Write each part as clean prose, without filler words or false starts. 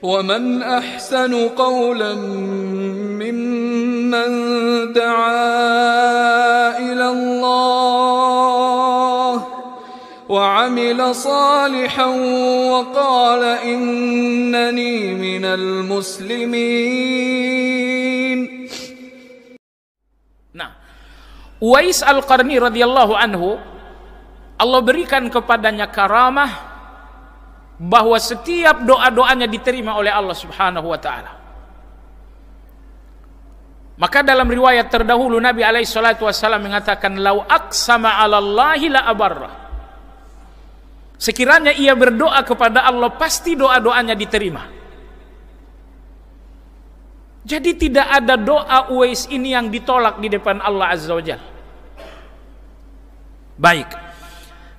ومن أحسن قولا ممن دعا إلى الله وعمل صالحا وقال إنني من المسلمين. Nah, Uwais Al-Qarni radhiyallahu anhu, Allah berikan kepadanya karamah bahwa setiap doa-doanya diterima oleh Allah Subhanahu wa taala. Maka dalam riwayat terdahulu Nabi alaihi salatu wasallam mengatakan, "Lau aqsama 'ala Allahi la abarra." Sekiranya ia berdoa kepada Allah, pasti doa-doanya diterima. Jadi tidak ada doa Uwais ini yang ditolak di depan Allah Azza wa Jalla. Baik.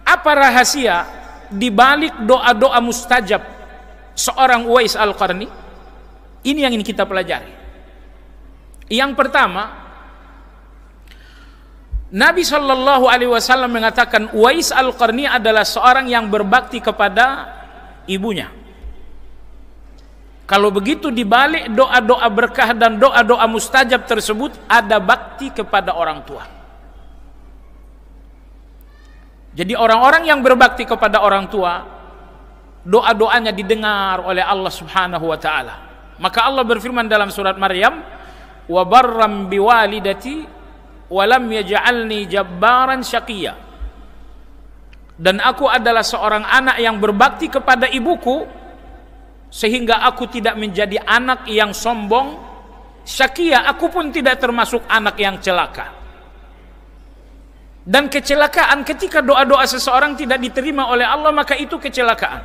Apa rahasia di balik doa-doa mustajab seorang Uwais Al-Qarni? Ini yang ingin kita pelajari. Yang pertama, Nabi Shallallahu Alaihi Wasallam mengatakan Uwais Al-Qarni adalah seorang yang berbakti kepada ibunya. Kalau begitu, di balik doa-doa berkah dan doa-doa mustajab tersebut ada bakti kepada orang tua. Jadi orang-orang yang berbakti kepada orang tua, doa-doanya didengar oleh Allah Subhanahu wa taala. Maka Allah berfirman dalam surat Maryam, "Wa barram biwalidati wa lam yaj'alni jabbaran syaqiyya." Dan aku adalah seorang anak yang berbakti kepada ibuku sehingga aku tidak menjadi anak yang sombong. Syaqiyya, aku pun tidak termasuk anak yang celaka. Dan kecelakaan ketika doa-doa seseorang tidak diterima oleh Allah, maka itu kecelakaan.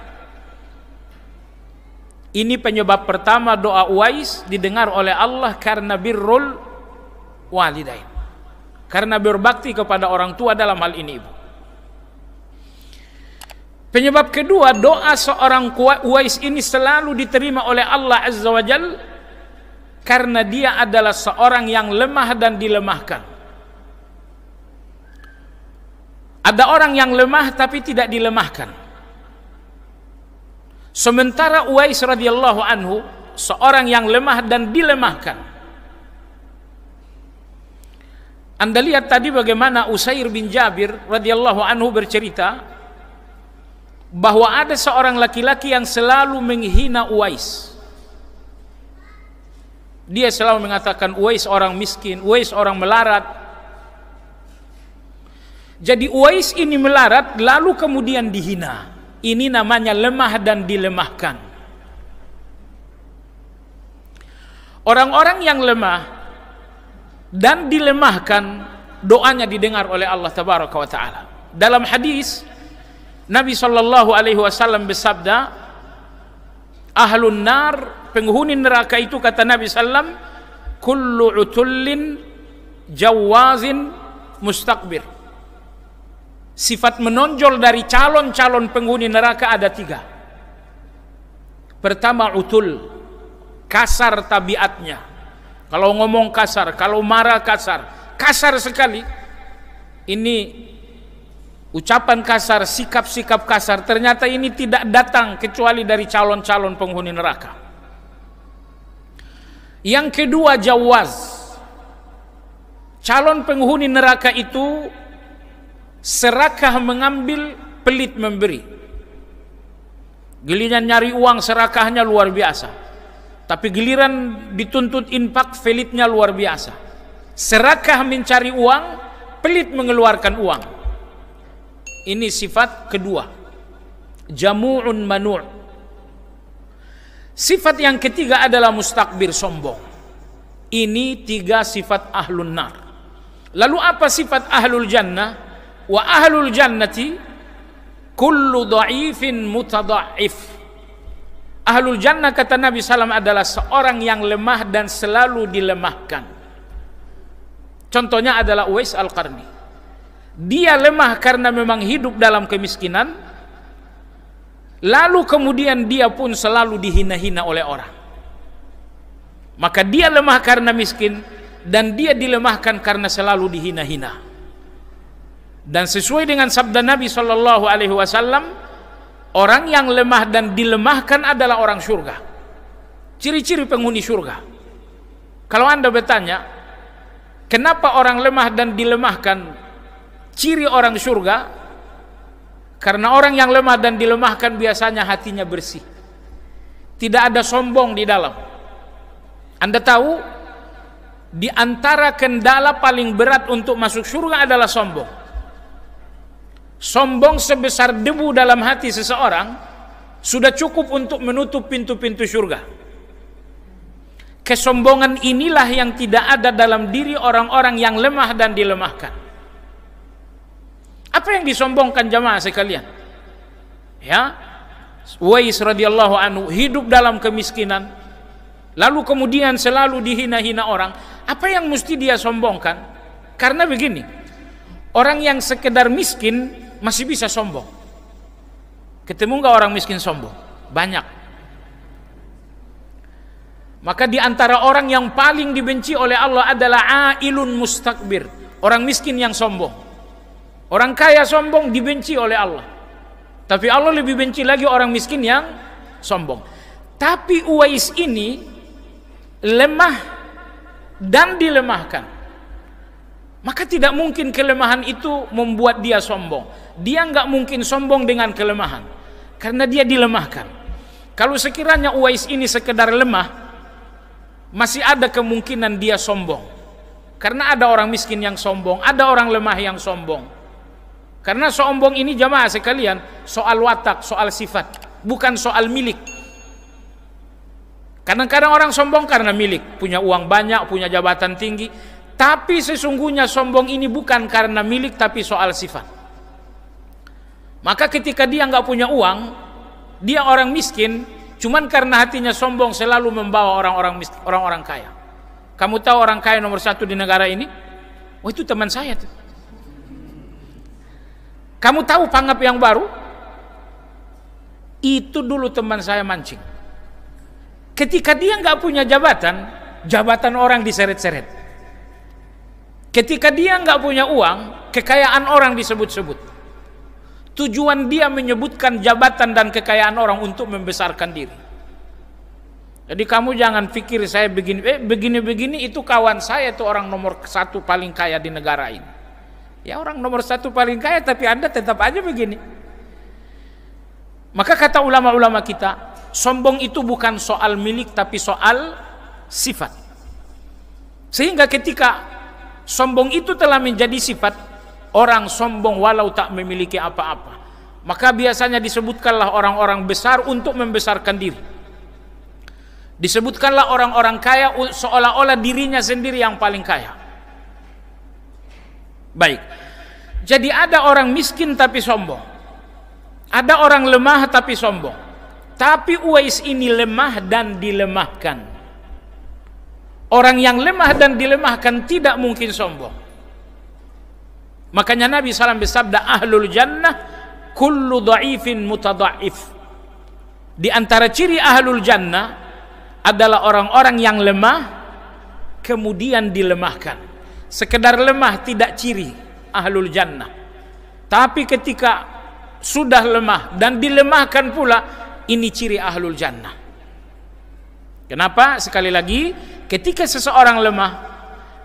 Ini penyebab pertama doa Uwais didengar oleh Allah karena birrul walidain. Karena berbakti kepada orang tua, dalam hal ini ibu. Penyebab kedua, doa seorang Uwais ini selalu diterima oleh Allah Azza wa Jalla karena dia adalah seorang yang lemah dan dilemahkan. Ada orang yang lemah tapi tidak dilemahkan. Sementara Uwais radhiyallahu anhu seorang yang lemah dan dilemahkan. Anda lihat tadi bagaimana Usair bin Jabir radhiyallahu anhu bercerita bahwa ada seorang laki-laki yang selalu menghina Uwais. Dia selalu mengatakan Uwais orang miskin, Uwais orang melarat. Jadi Uwais ini melarat lalu kemudian dihina. Ini namanya lemah dan dilemahkan. Orang-orang yang lemah dan dilemahkan, doanya didengar oleh Allah Tabaraka wa Ta'ala. Dalam hadis Nabi Shallallahu Alaihi Wasallam bersabda, ahlun nar, penghuni neraka itu, kata Nabi Sallam, kullu utullin jawazin mustakbir. Sifat menonjol dari calon-calon penghuni neraka ada 3. Pertama, utul, kasar tabiatnya. Kalau ngomong kasar, kalau marah kasar, kasar sekali. Ini ucapan kasar, sikap-sikap kasar, ternyata ini tidak datang kecuali dari calon-calon penghuni neraka. Yang kedua, jawaz. Calon penghuni neraka itu serakah mengambil, pelit memberi. Giliran nyari uang serakahnya luar biasa, tapi giliran dituntut infak pelitnya luar biasa. Serakah mencari uang, pelit mengeluarkan uang. Ini sifat kedua, jamu'un manu'. Sifat yang ketiga adalah mustakbir, sombong. Ini 3 sifat ahlun nar. Lalu apa sifat ahlul jannah? Wa ahlul jannati kullu dha'ifin mutadha'if. Ahlul jannah, kata Nabi SAW, adalah seorang yang lemah dan selalu dilemahkan. Contohnya adalah Uwais Al-Qarni. Dia lemah karena memang hidup dalam kemiskinan, lalu kemudian dia pun selalu dihina-hina oleh orang. Maka dia lemah karena miskin dan dia dilemahkan karena selalu dihina-hina. Dan sesuai dengan sabda Nabi Shallallahu Alaihi Wasallam, orang yang lemah dan dilemahkan adalah orang surga. ciri-ciri penghuni surga. Kalau Anda bertanya, kenapa orang lemah dan dilemahkan ciri orang surga? Karena orang yang lemah dan dilemahkan biasanya hatinya bersih, tidak ada sombong di dalam. Anda tahu, di antara kendala paling berat untuk masuk surga adalah sombong. Sombong sebesar debu dalam hati seseorang sudah cukup untuk menutup pintu-pintu surga. Kesombongan inilah yang tidak ada dalam diri orang-orang yang lemah dan dilemahkan. Apa yang disombongkan jamaah sekalian? Ya, Uwais radhiyallahu anhu hidup dalam kemiskinan, lalu kemudian selalu dihina-hina orang. Apa yang mesti dia sombongkan? Karena begini, orang yang sekedar miskin masih bisa sombong. Ketemu nggak orang miskin sombong? Banyak. Maka di antara orang yang paling dibenci oleh Allah adalah ailun mustakbir, orang miskin yang sombong. Orang kaya sombong dibenci oleh Allah, tapi Allah lebih benci lagi orang miskin yang sombong. Tapi Uwais ini lemah dan dilemahkan, maka tidak mungkin kelemahan itu membuat dia sombong. Dia nggak mungkin sombong dengan kelemahan, karena dia dilemahkan. Kalau sekiranya Uwais ini sekedar lemah, masih ada kemungkinan dia sombong, karena ada orang miskin yang sombong, ada orang lemah yang sombong. Karena sombong ini jamaah sekalian soal watak, soal sifat, bukan soal milik. Kadang-kadang orang sombong karena milik, punya uang banyak, punya jabatan tinggi. Tapi sesungguhnya sombong ini bukan karena milik, tapi soal sifat. Maka ketika dia nggak punya uang, dia orang miskin, cuman karena hatinya sombong selalu membawa orang-orang kaya. Kamu tahu orang kaya nomor 1 di negara ini? Oh, itu teman saya tuh. Kamu tahu Pangap yang baru? Itu dulu teman saya mancing. Ketika dia nggak punya jabatan, jabatan orang diseret-seret. Ketika dia nggak punya uang, kekayaan orang disebut-sebut. Tujuan dia menyebutkan jabatan dan kekayaan orang untuk membesarkan diri. Jadi kamu jangan pikir saya begini itu kawan saya itu orang nomor 1 paling kaya di negara ini. Ya, orang nomor 1 paling kaya, tapi Anda tetap aja begini. Maka kata ulama-ulama kita, sombong itu bukan soal milik, tapi soal sifat. Sehingga ketika sombong itu telah menjadi sifat, orang sombong walau tak memiliki apa-apa, maka biasanya disebutkanlah orang-orang besar untuk membesarkan diri. Disebutkanlah orang-orang kaya seolah-olah dirinya sendiri yang paling kaya. Baik, jadi ada orang miskin tapi sombong, ada orang lemah tapi sombong. Tapi Uwais ini lemah dan dilemahkan. Orang yang lemah dan dilemahkan tidak mungkin sombong. Makanya Nabi SAW bersabda, ahlul jannah kullu dha'ifin mutadha'if. Di antara ciri ahlul jannah adalah orang-orang yang lemah kemudian dilemahkan. Sekedar lemah tidak ciri ahlul jannah. Tapi ketika sudah lemah dan dilemahkan pula, ini ciri ahlul jannah. Kenapa? Sekali lagi, ketika seseorang lemah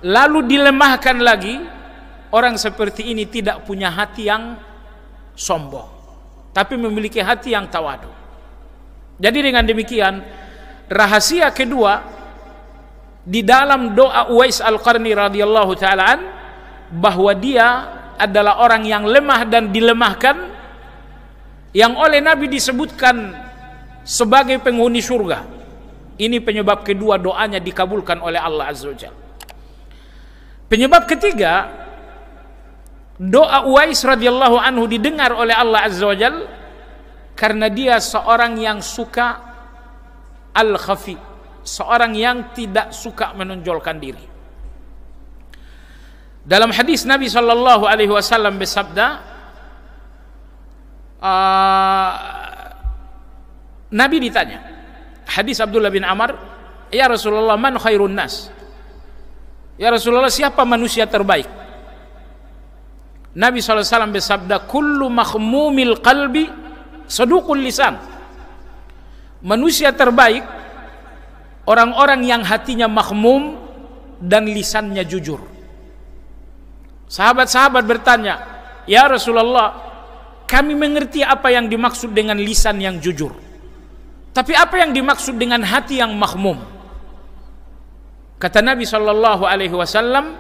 lalu dilemahkan lagi, orang seperti ini tidak punya hati yang sombong, tapi memiliki hati yang tawadu. Jadi dengan demikian, rahasia kedua di dalam doa Uwais Al-Qarni radhiyallahu ta'ala bahwa dia adalah orang yang lemah dan dilemahkan, yang oleh Nabi disebutkan sebagai penghuni surga. Ini penyebab kedua doanya dikabulkan oleh Allah Azza wa Jalla. Penyebab ketiga, doa Uwais radhiyallahu anhu didengar oleh Allah Azza wa Jalla karena dia seorang yang suka al-khafi, seorang yang tidak suka menonjolkan diri. Dalam hadis Nabi sallallahu alaihi wasallam bersabda, Nabi ditanya, hadis Abdullah bin Amr, ya Rasulullah, man khairun nas? Ya Rasulullah, siapa manusia terbaik? Nabi SAW bersabda, kullu makhmumil qalbi saduqul lisan. Manusia terbaik orang-orang yang hatinya makhmum dan lisannya jujur. Sahabat-sahabat bertanya, "Ya Rasulullah, kami mengerti apa yang dimaksud dengan lisan yang jujur. Tapi apa yang dimaksud dengan hati yang makhmum?" Kata Nabi sallallahu alaihi wasallam,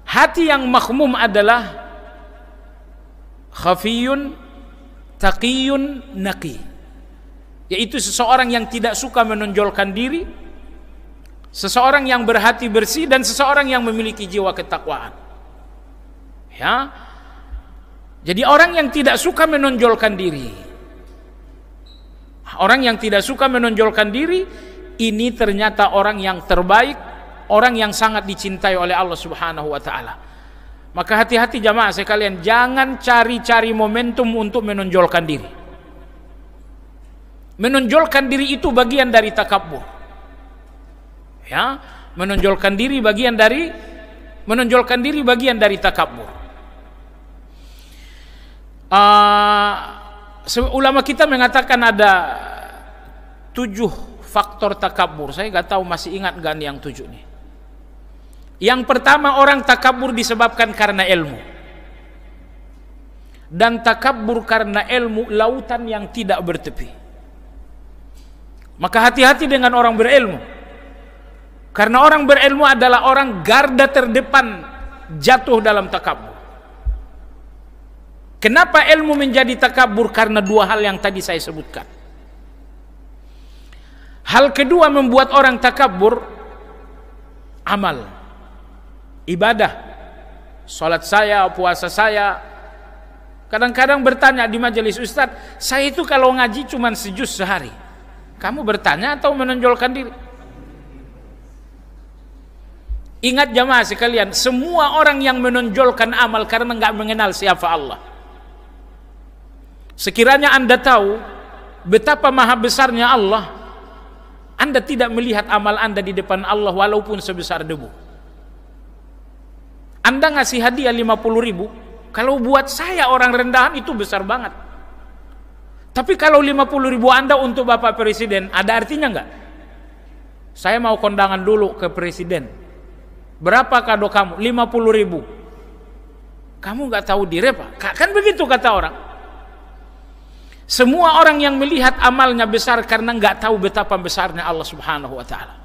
hati yang makhmum adalah khafiyun taqiyun naqi, yaitu seseorang yang tidak suka menonjolkan diri, seseorang yang berhati bersih, dan seseorang yang memiliki jiwa ketakwaan. Ya. Jadi orang yang tidak suka menonjolkan diri, orang yang tidak suka menonjolkan diri, ini ternyata orang yang terbaik, orang yang sangat dicintai oleh Allah Subhanahu wa taala. Maka hati-hati jamaah sekalian, jangan cari-cari momentum untuk menonjolkan diri. Menonjolkan diri itu bagian dari takabbur. Ya, menonjolkan diri bagian dari takabbur. Ulama kita mengatakan ada 7 faktor takabbur. Saya nggak tahu masih ingat nggak yang 7 nih. Yang pertama, orang takabbur disebabkan karena ilmu. Dan takabbur karena ilmu lautan yang tidak bertepi. Maka hati-hati dengan orang berilmu. Karena orang berilmu adalah orang garda terdepan jatuh dalam takabbur. Kenapa ilmu menjadi takabbur? Karena 2 hal yang tadi saya sebutkan. Hal kedua membuat orang takabbur, amal, ibadah, salat saya, puasa saya. Kadang-kadang bertanya di majelis, "Ustaz, saya itu kalau ngaji cuma sejuz sehari." Kamu bertanya atau menonjolkan diri? Ingat jamaah sekalian, semua orang yang menonjolkan amal karena nggak mengenal siapa Allah. Sekiranya Anda tahu betapa maha besarnya Allah, Anda tidak melihat amal Anda di depan Allah walaupun sebesar debu. Anda ngasih hadiah 50.000, kalau buat saya orang rendahan itu besar banget. Tapi kalau 50.000 Anda untuk Bapak Presiden, ada artinya nggak? Saya mau kondangan dulu ke Presiden. Berapa kado kamu? 50.000. Kamu nggak tahu diri Pak? Kan begitu kata orang. Semua orang yang melihat amalnya besar karena nggak tahu betapa besarnya Allah Subhanahu wa taala.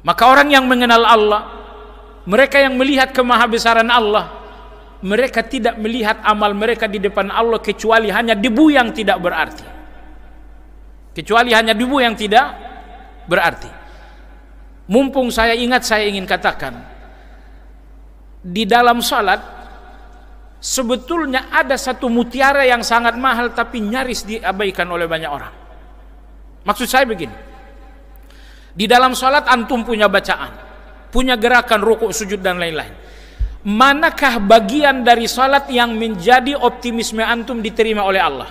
Maka orang yang mengenal Allah, mereka yang melihat kemahabesaran Allah, mereka tidak melihat amal mereka di depan Allah kecuali hanya debu yang tidak berarti. Kecuali hanya debu yang tidak berarti. Mumpung saya ingat, saya ingin katakan, di dalam salat sebetulnya ada satu mutiara yang sangat mahal tapi nyaris diabaikan oleh banyak orang. Maksud saya begini, di dalam salat antum punya bacaan, punya gerakan rukuk, sujud dan lain-lain. Manakah bagian dari salat yang menjadi optimisme antum diterima oleh Allah?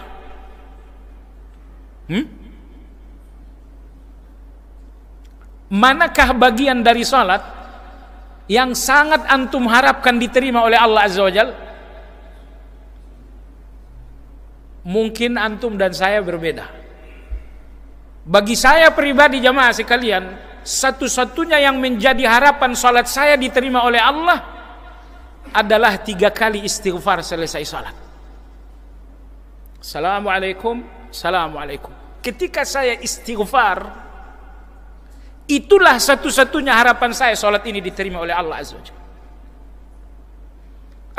Manakah bagian dari salat yang sangat antum harapkan diterima oleh Allah Azza wa Jalla? Mungkin antum dan saya berbeda. Bagi saya pribadi jamaah sekalian, satu-satunya yang menjadi harapan salat saya diterima oleh Allah adalah 3 kali istighfar selesai salat. Assalamualaikum, assalamualaikum. Ketika saya istighfar, itulah satu-satunya harapan saya salat ini diterima oleh Allah Azza wa Jalla.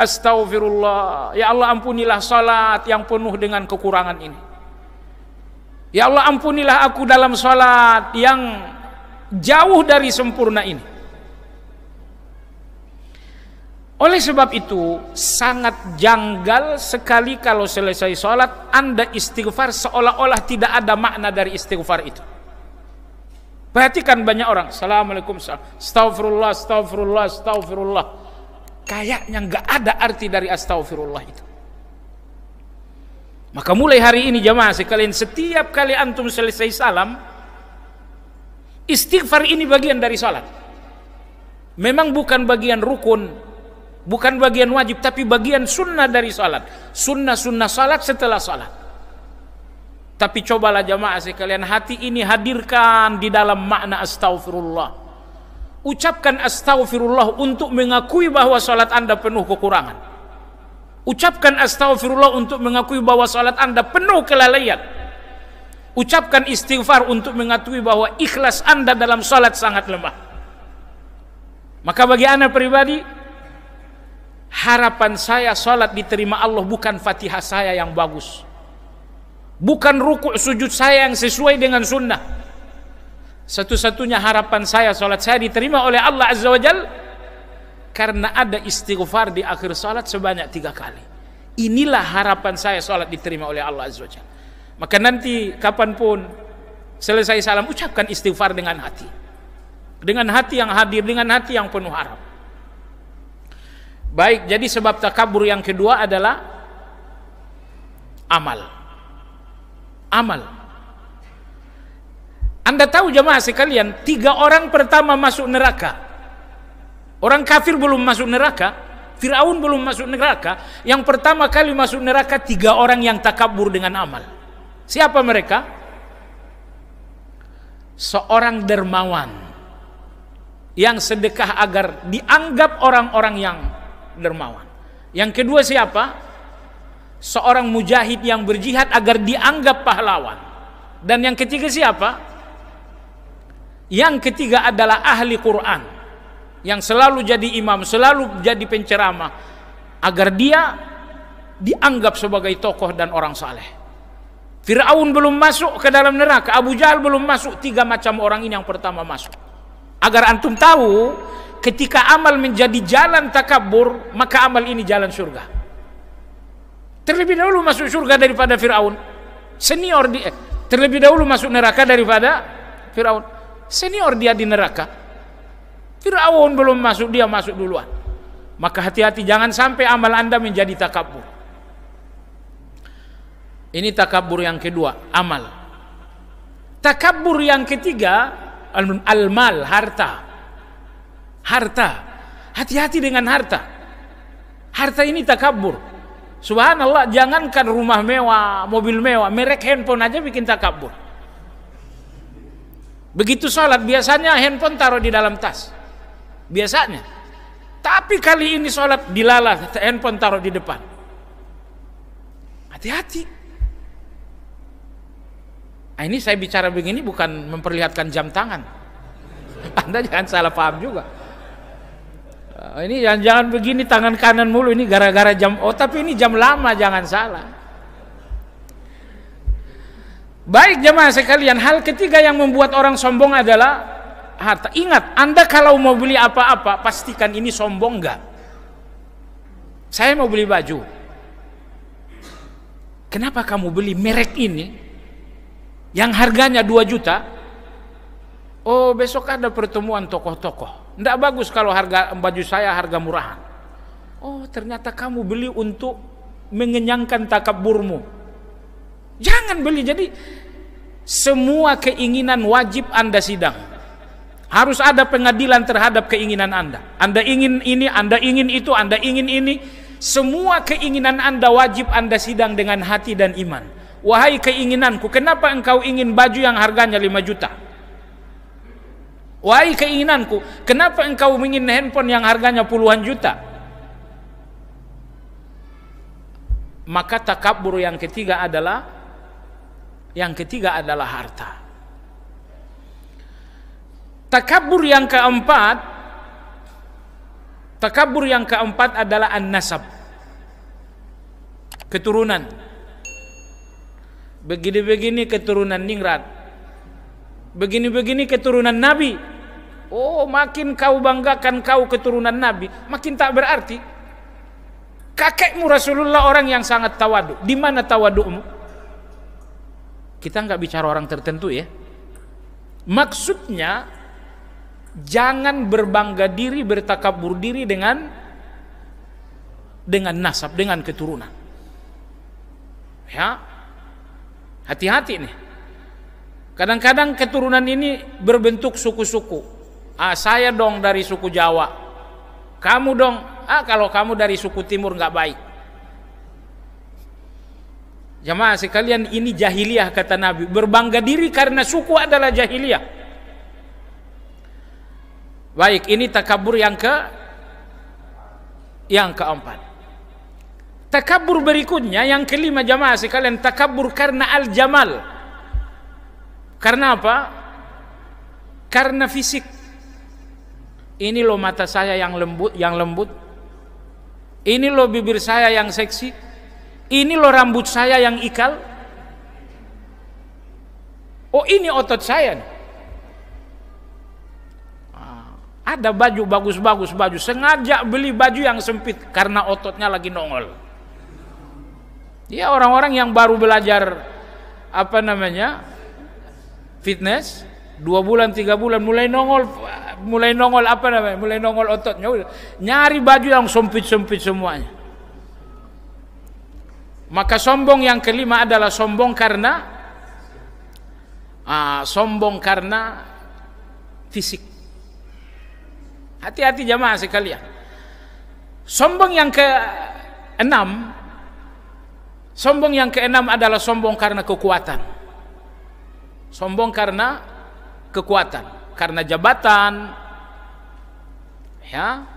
Astaghfirullah, ya Allah ampunilah salat yang penuh dengan kekurangan ini. Ya Allah ampunilah aku dalam salat yang jauh dari sempurna ini. Oleh sebab itu sangat janggal sekali kalau selesai salat Anda istighfar seolah-olah tidak ada makna dari istighfar itu. Perhatikan banyak orang, assalamualaikum, astaghfirullah, astaghfirullah, astaghfirullah. Kayaknya nggak ada arti dari astaghfirullah itu. Maka mulai hari ini jamaah sekalian, setiap kali antum selesai salam, istighfar ini bagian dari salat. Memang bukan bagian rukun, bukan bagian wajib, tapi bagian sunnah dari salat. Sunnah-sunnah salat setelah salat. Tapi cobalah jamaah sekalian, hati ini hadirkan di dalam makna astaghfirullah. Ucapkan astaghfirullah untuk mengakui bahwa salat Anda penuh kekurangan. Ucapkan astaghfirullah untuk mengakui bahwa salat Anda penuh kelalaian. Ucapkan istighfar untuk mengakui bahwa ikhlas Anda dalam salat sangat lemah. Maka bagi Anda pribadi, harapan saya salat diterima Allah bukan Fatihah saya yang bagus, bukan rukuk sujud saya yang sesuai dengan sunnah. Satu-satunya harapan saya salat saya diterima oleh Allah Azza wa Jalla karena ada istighfar di akhir salat sebanyak 3 kali. Inilah harapan saya salat diterima oleh Allah Azza wa Jalla. Maka nanti kapanpun selesai salam, ucapkan istighfar dengan hati yang hadir, dengan hati yang penuh harap. Baik, jadi sebab takabur yang kedua adalah amal. Anda tahu jamaah sekalian, 3 orang pertama masuk neraka. Orang kafir belum masuk neraka, Firaun belum masuk neraka. Yang pertama kali masuk neraka 3 orang yang takabur dengan amal. Siapa mereka? Seorang dermawan yang sedekah agar dianggap orang-orang yang dermawan. Yang kedua siapa? Seorang mujahid yang berjihad agar dianggap pahlawan. Dan yang ketiga siapa? Yang ketiga adalah ahli Quran, yang selalu jadi imam, selalu jadi penceramah agar dia dianggap sebagai tokoh dan orang saleh. Firaun belum masuk ke dalam neraka, Abu Jahal belum masuk, 3 macam orang ini yang pertama masuk. Agar antum tahu, ketika amal menjadi jalan takabur, maka amal ini jalan surga. Terlebih dahulu masuk surga daripada Firaun. Senior dia. Terlebih dahulu masuk neraka daripada Firaun. Senior dia di neraka. Firaun belum masuk, dia masuk duluan. Maka hati-hati, jangan sampai amal Anda menjadi takabur. Ini takabur yang kedua, amal. Takabur yang ketiga, al-mal, harta. Hati-hati dengan harta. Harta ini takabur. Subhanallah, jangankan rumah mewah, mobil mewah, merek handphone aja bikin takabur. Begitu sholat, biasanya handphone taruh di dalam tas, biasanya. Tapi kali ini sholat dilalah, handphone taruh di depan. Hati-hati. Nah, ini saya bicara begini bukan memperlihatkan jam tangan. Anda jangan salah paham juga. Ini jangan begini tangan kanan mulu, ini gara-gara jam. Oh, tapi ini jam lama, jangan salah. Baik jemaah sekalian, hal ketiga yang membuat orang sombong adalah harta. Ingat, Anda kalau mau beli apa-apa, pastikan ini sombong enggak. Saya mau beli baju. Kenapa kamu beli merek ini yang harganya 2 juta? Oh, besok ada pertemuan tokoh-tokoh. Enggak bagus kalau harga baju saya harga murahan. Oh, ternyata kamu beli untuk mengenyangkan takaburmu. Jangan beli. Jadi semua keinginan wajib Anda sidang. Harus ada pengadilan terhadap keinginan Anda. Anda ingin ini, Anda ingin itu, Anda ingin ini. Semua keinginan Anda wajib Anda sidang dengan hati dan iman. Wahai keinginanku, kenapa engkau ingin baju yang harganya 5 juta? Wahai keinginanku, kenapa engkau ingin handphone yang harganya puluhan juta? Maka takabur yang ketiga adalah harta. Takabur yang keempat adalah an-nasab, keturunan. Begini-begini keturunan ningrat, begini-begini keturunan Nabi. Oh, makin kau banggakan kau keturunan Nabi, makin tak berarti. Kakekmu Rasulullah orang yang sangat tawadu. Di mana tawadumu? Kita nggak bicara orang tertentu ya. Maksudnya jangan berbangga diri, bertakabur diri dengan nasab, dengan keturunan. Ya, hati-hati nih. Kadang-kadang keturunan ini berbentuk suku-suku. Saya dong dari suku Jawa. Kamu dong. Kalau kamu dari suku Timur nggak baik. Jamaah sekalian, ini jahiliyah kata Nabi. Berbangga diri karena suku adalah jahiliyah. Baik, ini takabur yang keempat. Takabur berikutnya yang kelima jamaah sekalian, takabur karena al-jamal. Karena apa? Karena fisik. Ini loh mata saya yang lembut. Ini loh bibir saya yang seksi. Ini loh rambut saya yang ikal. Oh, ini otot saya nih. Ada baju bagus-bagus, baju sengaja beli baju yang sempit karena ototnya lagi nongol. Ya, orang-orang yang baru belajar fitness, 2 bulan 3 bulan mulai nongol mulai nongol ototnya, nyari baju yang sempit-sempit semuanya. Maka sombong yang kelima adalah sombong karena fisik. Hati-hati jamaah sekalian. Sombong yang keenam adalah sombong karena kekuatan. Sombong karena kekuatan, karena jabatan, ya,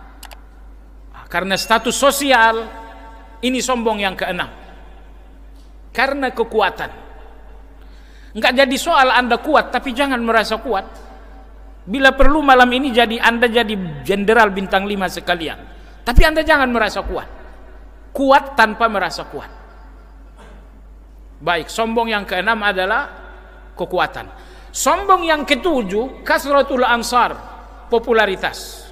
karena status sosial. Ini sombong yang keenam. Karena kekuatan. Enggak jadi soal Anda kuat, tapi jangan merasa kuat. Bila perlu malam ini Anda jadi jenderal bintang 5 sekalian. Tapi Anda jangan merasa kuat. Kuat tanpa merasa kuat. Baik, sombong yang keenam adalah kekuatan. Sombong yang ketujuh, kasratul ansar, popularitas.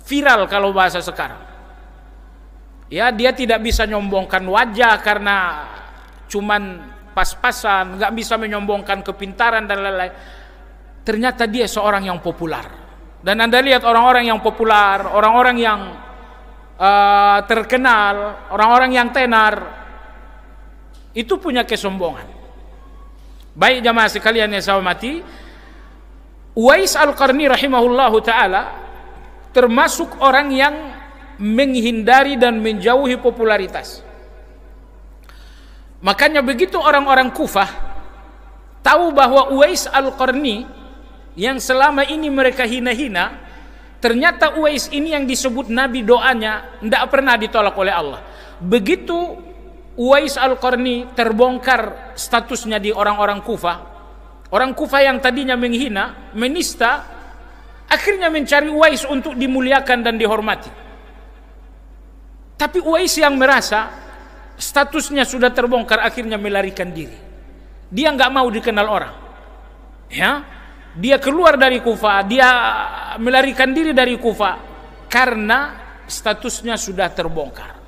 Viral kalau bahasa sekarang. Ya, dia tidak bisa nyombongkan wajah karena cuman pas-pasan, nggak bisa menyombongkan kepintaran dan lain-lain. Ternyata dia seorang yang populer. Dan Anda lihat orang-orang yang populer, orang-orang yang terkenal, orang-orang yang tenar, itu punya kesombongan. Baik jamaah sekalian yang saya hormati, Uwais Al-Qarni rahimahullahu ta'ala termasuk orang yang menghindari dan menjauhi popularitas. Makanya begitu orang-orang Kufah tahu bahwa Uwais Al-Qarni yang selama ini mereka hina-hina, ternyata Uwais ini yang disebut Nabi doanya tidak pernah ditolak oleh Allah. Begitu Uwais Al-Qarni terbongkar statusnya di orang-orang Kufah, orang Kufah yang tadinya menghina, menista, akhirnya mencari Uwais untuk dimuliakan dan dihormati. Tapi Uwais yang merasa statusnya sudah terbongkar, akhirnya melarikan diri. Dia nggak mau dikenal orang. Ya, dia keluar dari Kufah, dia melarikan diri dari Kufah karena statusnya sudah terbongkar.